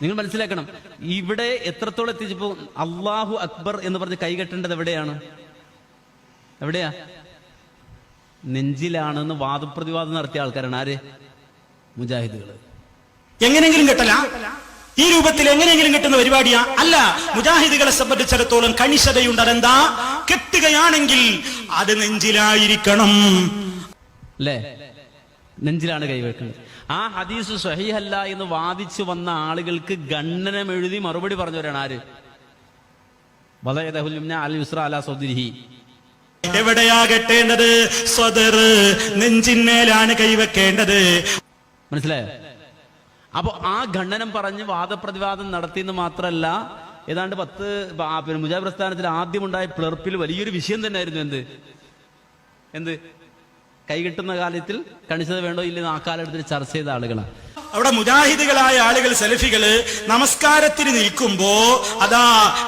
നിങ്ങൾ മനസ്സിലാക്കണം, ഇവിടെ എത്രത്തോളം എത്തിച്ചപ്പോ അള്ളാഹു അക്ബർ എന്ന് പറഞ്ഞ് കൈകെട്ടേണ്ടത് എവിടെയാണ്? എവിടെയാ? നെഞ്ചിലാണെന്ന് വാദപ്രതിവാദം നടത്തിയ ആൾക്കാരാണ് ആര്? മുജാഹിദുകൾ. എങ്ങനെയെങ്കിലും കെട്ടല, ഈ രൂപത്തിൽ എങ്ങനെയെങ്കിലും കിട്ടുന്ന പരിപാടിയാ അല്ല. മുജാഹിദുകളെ സംബന്ധിച്ചിടത്തോളം കണിശതയുണ്ട്. അതെന്താ? കെട്ടുകയാണെങ്കിൽ അത് നെഞ്ചിലായിരിക്കണം. അല്ലേ? നെഞ്ചിലാണ് കൈവെക്കുന്നത്. ആ ഹദീസ് സ്വഹീഹല്ല എന്ന് വാദിച്ചു വന്ന ആളുകൾക്ക് ഖണ്ഡനം എഴുതി മറുപടി പറഞ്ഞവരാണ് ആര്? വദഅഹുൽ യുംന അൽ യുസ്ര അലാ സദ്രിഹി. എവിടെയാ കെട്ടേണ്ടത്? സദർ, നെഞ്ചിന്മേലാണ് കൈവെക്കേണ്ടത്. മനസ്സിലായോ? അപ്പൊ ആ ഖണ്ഡനം പറഞ്ഞ് വാദപ്രതിവാദം നടത്തിയെന്ന് മാത്രമല്ല, ഏതാണ്ട് 10 മുജാഹിദ് പ്രസ്ഥാനത്തിൽ ആദ്യമുണ്ടായ പിളർപ്പിൽ വലിയൊരു വിഷയം തന്നെയായിരുന്നു. എന്ത് കൈകെട്ടുന്ന കാര്യത്തിൽ കണിശത വേണ്ടോ ഇല്ലെന്ന് ആ കാലഘട്ടത്തിൽ ചർച്ച ചെയ്ത ആളുകളാണ്. അവിടെ മുജാഹിദുകളായ ആളുകൾ, സലഫികള് നമസ്കാരത്തിന് നിൽക്കുമ്പോ അതാ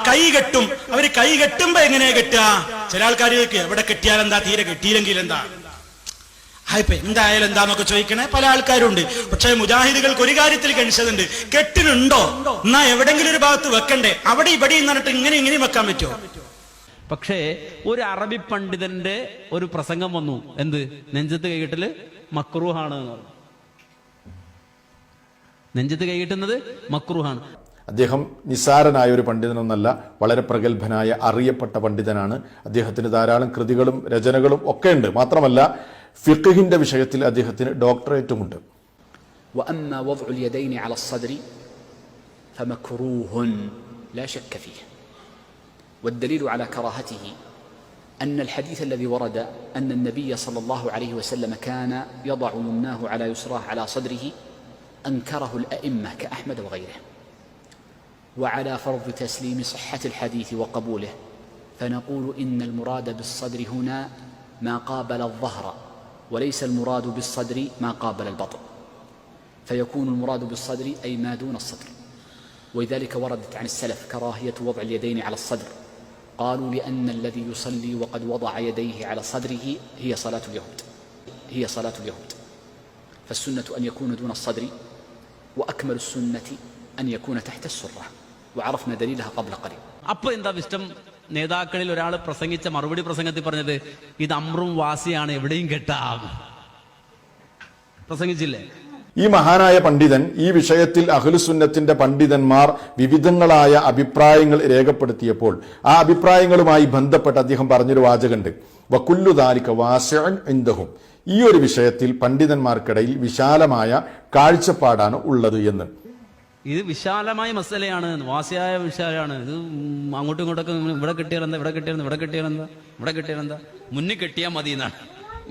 കൈകെട്ടും. അവര് കൈകെട്ടുമ്പോ എങ്ങനെയാ കെട്ടുക? ചില ആൾക്കാർ എവിടെ കെട്ടിയാൽ എന്താ, തീരെ കെട്ടിയില്ലെങ്കിൽ എന്താ, ഇപ്പൊ എന്തായാലും എന്താന്നൊക്കെ ചോദിക്കണേ പല ആൾക്കാരുണ്ട്. പക്ഷെ മുജാഹിദുകൾക്ക് ഒരു കാര്യത്തിൽ കണിശതുണ്ട്. കെട്ടിനുണ്ടോ എന്നാ എവിടെങ്കിലും ഒരു ഭാഗത്ത് വെക്കണ്ടേ, അവിടെ ഇവിടെ എന്നിട്ട് ഇങ്ങനെ വെക്കാൻ പറ്റുമോ? പക്ഷേ ഒരു അറബി പണ്ഡിതന്റെ ഒരു പ്രസംഗം വന്നു. എന്ത്? നെഞ്ചത്ത് കൈകെട്ടല് മക്രൂഹാണ് എന്ന് പറഞ്ഞു. നെഞ്ചത്ത് കൈകെട്ടുന്നത് മക്രൂഹാണ്. അദ്ദേഹം നിസാരനായ ഒരു പണ്ഡിതനൊന്നല്ല, വളരെ പ്രഗത്ഭനായ അറിയപ്പെട്ട പണ്ഡിതനാണ്. അദ്ദേഹത്തിന് ധാരാളം കൃതികളും രചനകളും ഒക്കെ ഉണ്ട്. മാത്രമല്ല ഫിഖ്ഹിന്റെ വിഷയത്തിൽ അദ്ദേഹത്തിന് ഡോക്ടറേറ്റുമുണ്ട്. وأما وضع اليدين على الصدر فمكروه لا شك فيه، والدليل على كراهته أن الحديث الذي ورد أن النبي صلى الله عليه وسلم كان يضع يمناه على يسراه على صدره أنكره الأئمة كأحمد وغيره. وعلى فرض تسليم صحة الحديث وقبوله فنقول إن المراد بالصدر هنا ما قابل الظهر، وليس المراد بالصدر ما قابل البطن، فيكون المراد بالصدر أي ما دون الصدر. ولذلك وردت عن السلف كراهية وضع اليدين على الصدر، قالوا لأن الذي يصلي وقد وضع يديه على صدره هي صلاة اليهود. فالسنة أن يكون دون الصدر، وأكمل السنة أن يكون تحت السرة، وعرفنا دليلها قبل قليل. അപ്പൊ എന്താ വിഷ്ടം? നേതാക്കളിൽ ഒരാൾ പ്രസംഗിച്ച മറുപടി പ്രസംഗത്തിൽ പറഞ്ഞത് ഇത് അമ്രും വാസിയാണ്, എവിടെയും കെട്ടാം പ്രസംഗിച്ചില്ലേ? ഈ മഹാനായ പണ്ഡിതൻ ഈ വിഷയത്തിൽ അഹ്ലുസുന്നത്തിന്റെ പണ്ഡിതന്മാർ വിവിധങ്ങളായ അഭിപ്രായങ്ങൾ രേഖപ്പെടുത്തിയപ്പോൾ ആ അഭിപ്രായങ്ങളുമായി ബന്ധപ്പെട്ട് അദ്ദേഹം പറഞ്ഞൊരു വാചകമുണ്ട്, വകുല്ലു ദാലിക വാസിഉൻ ഇൻദഹും. ഈ ഒരു വിഷയത്തിൽ പണ്ഡിതന്മാർക്കിടയിൽ വിശാലമായ കാഴ്ചപ്പാടാണ് ഉള്ളത് എന്ന്. ഇത് വിശാലമായ മസലയാണ്, വാസിയായ വിശാലമാണ്. ഇത് അങ്ങോട്ടും ഇങ്ങോട്ടൊക്കെ ഇവിടെ കെട്ടിയാലെന്താ, ഇവിടെ കെട്ടിയാലെന്താ, ഇവിടെ കെട്ടിയാലെന്താ, ഇവിടെ കെട്ടിയാലെന്താ, മുന്നിൽ കെട്ടിയാൽ മതി എന്നാണ്.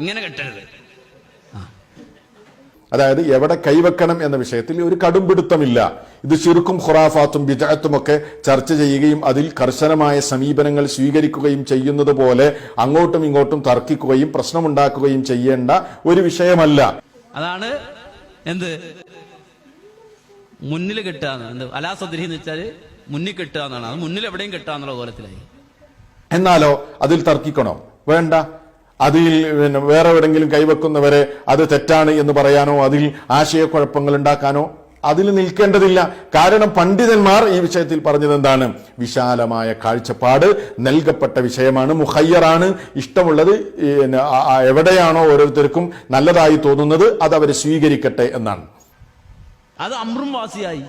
ഇങ്ങനെ കെട്ടരുത്. അതായത് എവിടെ കൈവെക്കണം എന്ന വിഷയത്തിൽ ഒരു കടുംപിടുത്തമില്ല. ഇത് ശിർക്കും ഖുറാഫാത്തും ബിദ്അത്തും ഒക്കെ ചർച്ച ചെയ്യുകയും അതിൽ കർശനമായ സമീപനങ്ങൾ സ്വീകരിക്കുകയും ചെയ്യുന്നത് പോലെ അങ്ങോട്ടും ഇങ്ങോട്ടും തർക്കിക്കുകയും പ്രശ്നമുണ്ടാക്കുകയും ചെയ്യേണ്ട ഒരു വിഷയമല്ല. അതാണ് എന്ത് മുന്നിൽ കെട്ടുകയെന്ന്. എന്ത് അലാ സദ്രി എന്ന് വെച്ചാല് മുന്നിൽ കെട്ടുക എന്നാണ്. അത് മുന്നിൽ എവിടെയും കെട്ടുക എന്നുള്ള കോലത്തിലായി. എന്നാലോ അതിൽ തർക്കിക്കണോ? വേണ്ട. അതിൽ വേറെ എവിടെങ്കിലും കൈവെക്കുന്നവരെ അത് തെറ്റാണ് എന്ന് പറയാനോ അതിൽ ആശയക്കുഴപ്പങ്ങൾ ഉണ്ടാക്കാനോ അതിൽ നിൽക്കേണ്ടതില്ല. കാരണം പണ്ഡിതന്മാർ ഈ വിഷയത്തിൽ പറഞ്ഞത് എന്താണ്? വിശാലമായ കാഴ്ചപ്പാട് നൽകപ്പെട്ട വിഷയമാണ്, മുഖയ്യറാണ്. ഇഷ്ടമുള്ളത് എവിടെയാണോ ഓരോരുത്തർക്കും നല്ലതായി തോന്നുന്നത് അത് അവർ സ്വീകരിക്കട്ടെ എന്നാണ്. അത് അമ്രും വാസിയായി.